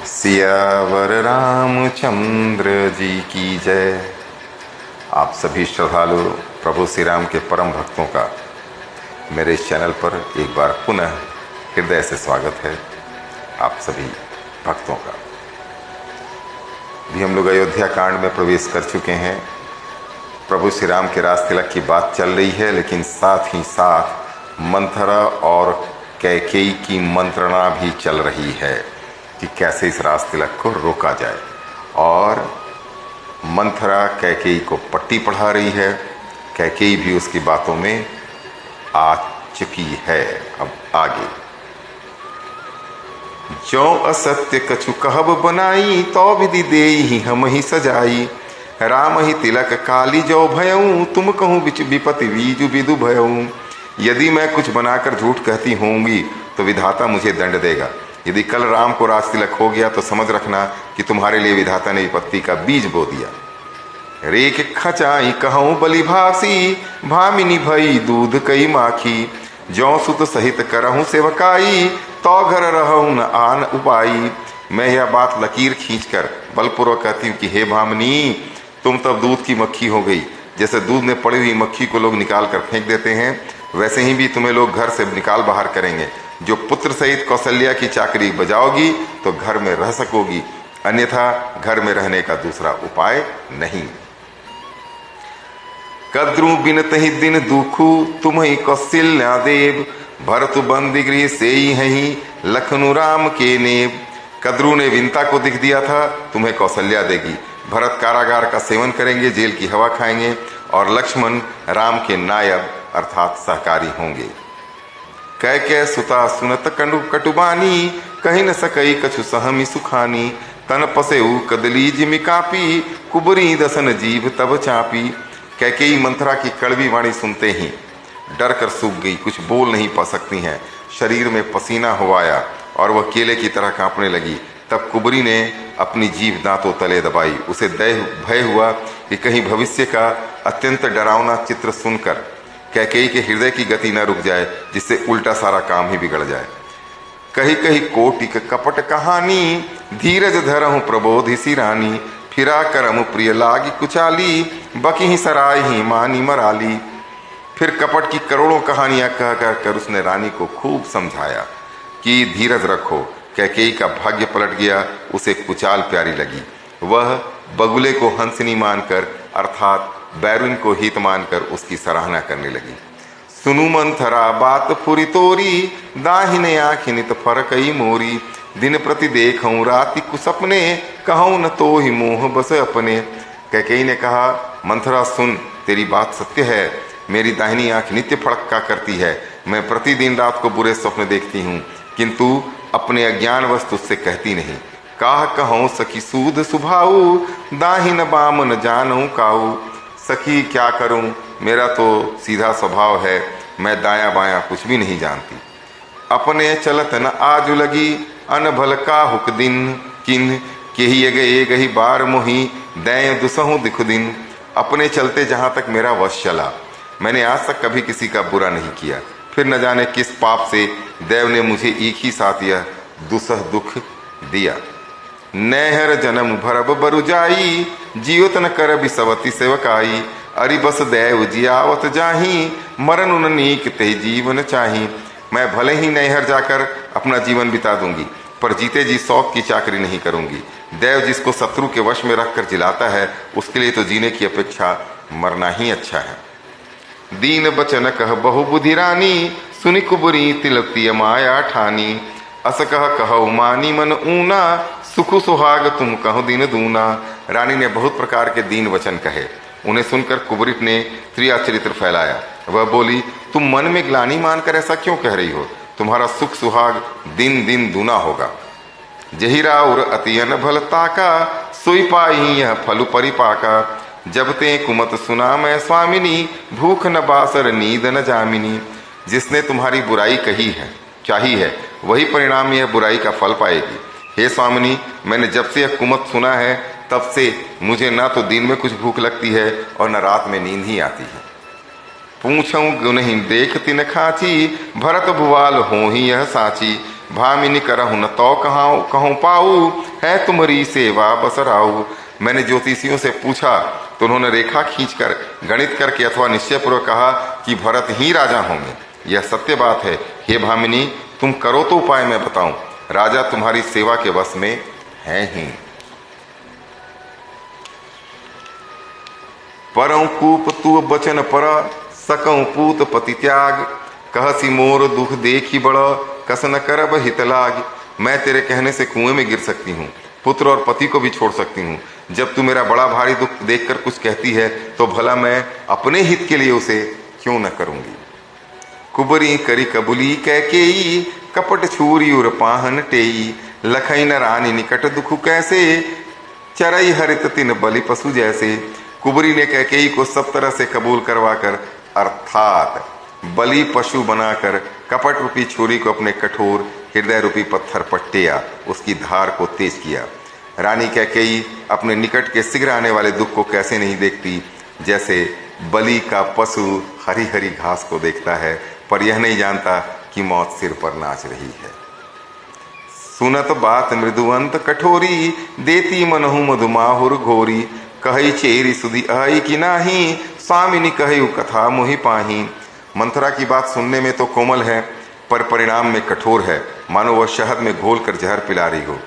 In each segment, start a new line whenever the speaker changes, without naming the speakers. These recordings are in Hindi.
सियावर रामचंद्र जी की जय। आप सभी श्रद्धालु प्रभु श्री राम के परम भक्तों का मेरे इस चैनल पर एक बार पुनः हृदय से स्वागत है। आप सभी भक्तों का भी हम लोग अयोध्या कांड में प्रवेश कर चुके हैं। प्रभु श्री राम के रास तिलक की बात चल रही है, लेकिन साथ ही साथ मंथरा और कैकेयी की मंत्रणा भी चल रही है कि कैसे इस रास तिलक को रोका जाए। और मंथरा कैकेयी को पट्टी पढ़ा रही है, कैकेयी भी उसकी बातों में आ चुकी है। अब आगे, जो असत्य कछु कहब बनाई तो विधि देई हम ही सजाई। राम ही तिलक काली जो भयऊं तुम कहूँ बिच विपति बीजु विदु भयऊं। यदि मैं कुछ बनाकर झूठ कहती होंगी तो विधाता मुझे दंड देगा। यदि कल राम को रास तिलक हो गया तो समझ रखना कि तुम्हारे लिए विधाता ने विपत्ति का बीज बो दिया। रेख खचाई कहूँ बलि भासी भामिनी भई दूध कई माखी। जो सुत सहित करहूँ सेवकाई तो घर रहूँ न आन उपाई। मैं यह बात लकीर खींचकर बलपूर्वक कहती हूँ कि हे भामिनी, तुम तब दूध की मक्खी हो गई। जैसे दूध में पड़ी हुई मक्खी को लोग निकाल कर फेंक देते हैं, वैसे ही भी तुम्हें लोग घर से निकाल बाहर करेंगे। जो पुत्र सहित कौशल्या की चाकरी बजाओगी तो घर में रह सकोगी, अन्यथा घर में रहने का दूसरा उपाय नहीं। कद्रु बिनत ही दिन दुखु तुम ही कौशल्या देव। भरत बंदी गृह से ही लखनु राम के नेब। कद्रु ने विनता को दिख दिया था, तुम्हें कौशल्या देगी। भरत कारागार का सेवन करेंगे, जेल की हवा खाएंगे, और लक्ष्मण राम के नायब अर्थात सहकारी होंगे। कैके सुता सुनत कटुबानी कहीं न सकई कछु सहमी सुखानी। तन पसेऊ कदली जिमि कापी कुबरी दसन जीभ तब चापी। कैकेयी मंथरा की कड़वी वाणी सुनते ही डर कर सूख गई, कुछ बोल नहीं पा सकती हैं। शरीर में पसीना हो आया और वह केले की तरह कांपने लगी। तब कुबरी ने अपनी जीभ दांतों तले दबाई। उसे भय हुआ कि कहीं भविष्य का अत्यंत डरावना चित्र सुनकर कैकेयी के हृदय की गति न रुक जाए, जिससे उल्टा सारा काम ही बिगड़ जाए। कही कही कोटिक कपट कहानी धीरज धरहु प्रबोधि सी रानी। फिरा करमु प्रिय लागी कुचाली बकी ही सराय ही मानी मराली। फिर कपट की करोड़ों कहानियां कह कर उसने रानी को खूब समझाया कि धीरज रखो। कैकेयी का भाग्य पलट गया, उसे कुचाल प्यारी लगी। वह बगुले को हंसनी मानकर अर्थात बैरुन को हित मानकर उसकी सराहना करने लगी। सुनु मंथरा बात फुरी तोरी दाहिने आखिनित फरकई मोरी। दिन प्रति देखऊं राति कुसपने कहूं न तो ही मोह बस अपने। कैकेयी ने कहा, मंथरा सुन, तेरी बात सत्य है। मेरी दाहिनी आंख नित्य फड़का करती है। मैं प्रतिदिन रात को बुरे स्वप्न देखती हूँ, किंतु अपने अज्ञान वस्तु से कहती नहीं। काह कहूँ सखी सूद सुभाऊ दाहिन बाम न जानूं काऊ। सखी क्या करूं, मेरा तो सीधा स्वभाव है, मैं दाया बाया कुछ भी नहीं जानती। अपने चलत न आज लगी अनभल का हुक दिन किन। केही गए गही बार मोही दैय दुसहु दिख दिन। अपने चलते जहां तक मेरा वश चला, मैंने आज तक कभी किसी का बुरा नहीं किया। फिर न जाने किस पाप से देव ने मुझे एक ही साथ यह दुसह दुख दिया। नहर जन्म भरब बरु जाई जियोत न कर बिसवती सेवकाई। अरि बस देव जियावत जाही मरन उन नीक ते जीवन चाही। मैं भले ही नैहर जाकर अपना जीवन बिता दूंगी, पर जीते जी शौक की चाकरी नहीं करूंगी। देव जिसको शत्रु के वश में रखकर जिलाता है, उसके लिए तो जीने की अपेक्षा मरना ही अच्छा है। दीन बचन कह बहु बुद्धि रानी सुनि कुबरी तिलक माया ठानी। अस कह मानी मन ऊना सुखु सुहाग तुम कहो दिन दूना। रानी ने बहुत प्रकार के दीन वचन कहे। उन्हें सुनकर कुबरी ने त्रिया चरित्र फैलाया। वह बोली, तुम मन में ग्लानि मानकर ऐसा क्यों कह रही हो? तुम्हारा सुख सुहाग दिन दिन दूना होगा। जहिरा और अतियन भल ताका सोई पाई यह फलु परिपाका। जब ते कुमत सुना मैं स्वामिनी भूख न बासर नींद न जामिनी। जिसने तुम्हारी बुराई कही है चाही है, वही परिणाम यह बुराई का फल पाएगी। हे स्वामिनी, मैंने जब से यह कुमत सुना है तब से मुझे ना तो दिन में कुछ भूख लगती है और न रात में नींद ही आती है। पूछऊं नहीं देखती न खाची भरत भुवाल हो ही यह साची। भामिनी करहु न तो कहूँ पाऊ, है तुम्हारी सेवा बसराऊ। मैंने ज्योतिषियों से पूछा तो उन्होंने रेखा खींचकर, गणित करके अथवा निश्चयपूर्वक कहा कि भरत ही राजा होंगे। यह सत्य बात है। हे भामिनी, तुम करो तो उपाय मैं बताऊं। राजा तुम्हारी सेवा के वश में है ही। परौ कूप तू बचन पर, सकौ पूत पति त्याग। कहसी मोर दुख देखी बड़, कस न करब हित लाग। मैं तेरे कहने से कुएं में गिर सकती हूँ, पुत्र और पति को भी छोड़ सकती हूँ। जब तू मेरा बड़ा भारी दुख देखकर कुछ कहती है तो भला मैं अपने हित के लिए उसे क्यों न करूंगी। कुबरी करी कबुली कैकेयी, कपट छूरी उर पाहन टेई। लखई न रानी निकट दुख कैसे, चरई हरित तिन बलि पशु जैसे। कुबरी ने कैकेयी को सब तरह से कबूल करवाकर, अर्थात बलि पशु बनाकर, कपट रूपी छुरी को अपने कठोर हृदय रूपी पत्थर पर टेया, उसकी धार को तेज किया। रानी कैकेयी अपने निकट के शीघ्र आने वाले दुख को कैसे नहीं देखती, जैसे बलि का पशु हरी हरी घास को देखता है पर यह नहीं जानता कि मौत सिर पर नाच रही है। सुनत बात मृदुवंत कठोरी, देती मनहु मधुमाहुर घोरी। कही चेरी सुधी आई कि नाही, स्वामिनी कहु कथा मोहि पाही। मंथरा की बात सुनने में तो कोमल है पर परिणाम में कठोर है, मानो वह शहद में घोलकर जहर पिला रही हो।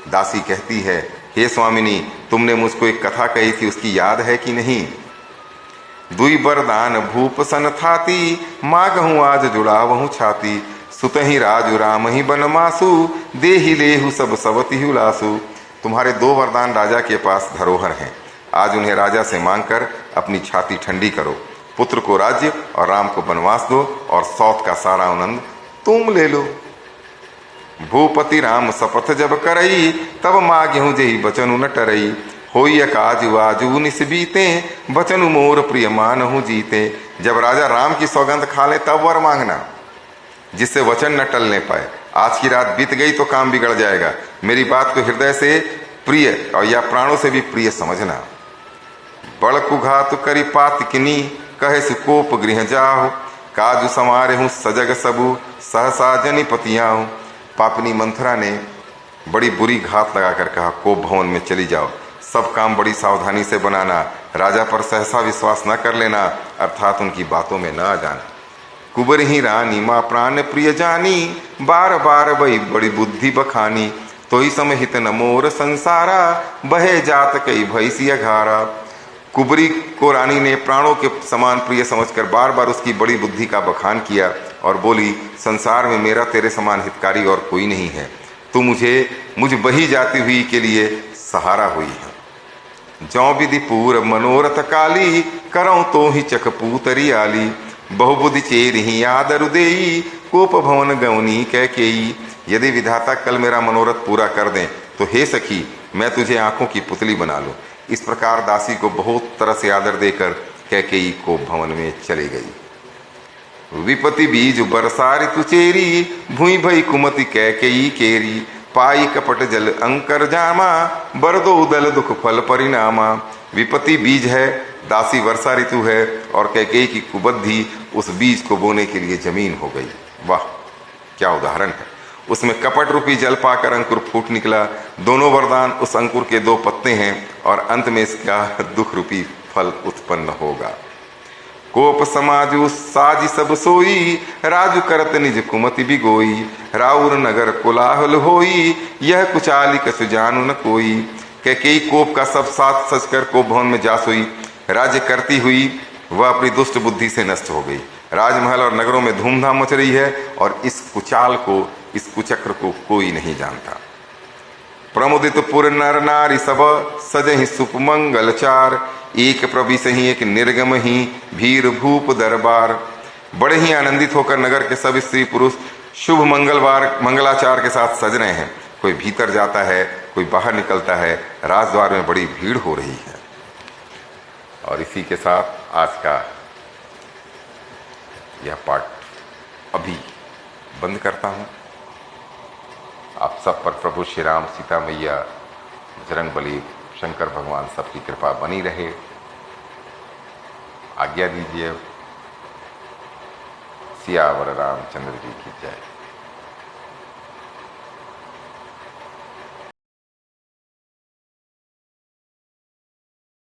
दासी कहती है, हे स्वामिनी, तुमने मुझको एक कथा कही थी, उसकी याद है कि नहीं। दुई बरदान भूप सन थाती, मागहूँ आज जुड़ावहूँ छाती। सुतहि राजु राम ही बनमासु, देहि लेहु सब सवति हुलासु। तुम्हारे दो वरदान राजा के पास धरोहर हैं, आज उन्हें राजा से मांगकर अपनी छाती ठंडी करो। पुत्र को राज्य और राम को वनवास दो और सौत का सारा आनंद तुम ले लो। भूपति राम शपथ जब करई, तब माग्यहूँ जेहि बचनु न टरई। होई काजु आजू निस बीते, बचनु मोर प्रिय मानहु जीते। जब राजा राम की सौगंध खा ले तब वर मांगना, जिससे वचन न टलने पाए। आज की रात बीत गई तो काम बिगड़ जाएगा। मेरी बात को हृदय से प्रिय और या प्राणों से भी प्रिय समझना। बड़कु घातु करी पातिकिनी, कहे सुकोप गृह जाहु। काजु समारे हूँ सजग सबू, सहसा जनि पतियाहूँ। पापनी मंथरा ने बड़ी बुरी घात लगाकर कहा, कोप भवन में चली जाओ, सब काम बड़ी सावधानी से बनाना, राजा पर सहसा विश्वास न कर लेना, अर्थात उनकी बातों में न आ जाना। कुबर ही रानी माँ प्राण प्रिय जानी, बार बार बई बड़ी बुद्धि बखानी। तो ही समहित न मोर संसारा, बहे जात कई भैसी अघारा। कुबरी को रानी ने प्राणों के समान प्रिय समझकर बार बार उसकी बड़ी बुद्धि का बखान किया और बोली, संसार में मेरा तेरे समान हितकारी और कोई नहीं है। तू मुझ बही जाती हुई के लिए सहारा हुई है। जौ विधि पूर मनोरथ काली, करऊँ तो ही चकपूतरी आली। बहुबुद्धि चेर ही आदर देई, कोप भवन गौनी कैकेयी। यदि विधाता कल मेरा मनोरथ पूरा कर दें तो हे सखी, मैं तुझे आंखों की पुतली बना लूं। इस प्रकार दासी को बहुत तरह से आदर देकर कैकेयी कोप भवन में चली गई। विपति बीज बरसा ऋतु चेरी, भूई भई कुमति कैकेयी केरी। पाई कपट जल अंकर जामा, बरदो उदल दुख फल परिणामा। विपत्ति बीज है, दासी वर्षा ऋतु है और कैकेयी की कुबुद्धि उस बीज को बोने के लिए जमीन हो गई। वाह क्या उदाहरण है। उसमें कपट रूपी जल पाकर अंकुर फूट निकला। दोनों वरदान उस अंकुर के दो पत्ते हैं और अंत में इसका दुख रूपी फल उत्पन्न होगा। कोप समाजु साज सब सोई, राजु करत निज कुमति बिगोई। राउर नगर कोलाहल होई, यह कुचाली कछु जानू न कोई। कैकेयी कोप का सब साथ सजकर कोप भवन में जा सोई। राज्य करती हुई वह अपनी दुष्ट बुद्धि से नष्ट हो गई। राजमहल और नगरों में धूमधाम मच रही है और इस कुचाल को, इस कुचक्र को कोई नहीं जानता। प्रमुदित पुर नर नारी सब, सजहि सुपमंगल चार। एक प्रविश ही एक निर्गम ही, भीर भूप दरबार। बड़े ही आनंदित होकर नगर के सब स्त्री पुरुष शुभ मंगलाचार के साथ सज रहे हैं। कोई भीतर जाता है, कोई बाहर निकलता है। राजद्वार में बड़ी भीड़ हो रही है। और इसी के साथ आज का यह पाठ अभी बंद करता हूं। आप सब पर प्रभु श्री राम, सीता मैया, बजरंगबली, शंकर भगवान सबकी कृपा बनी रहे। आज्ञा दीजिए। सियावर रामचंद्र जी की जय।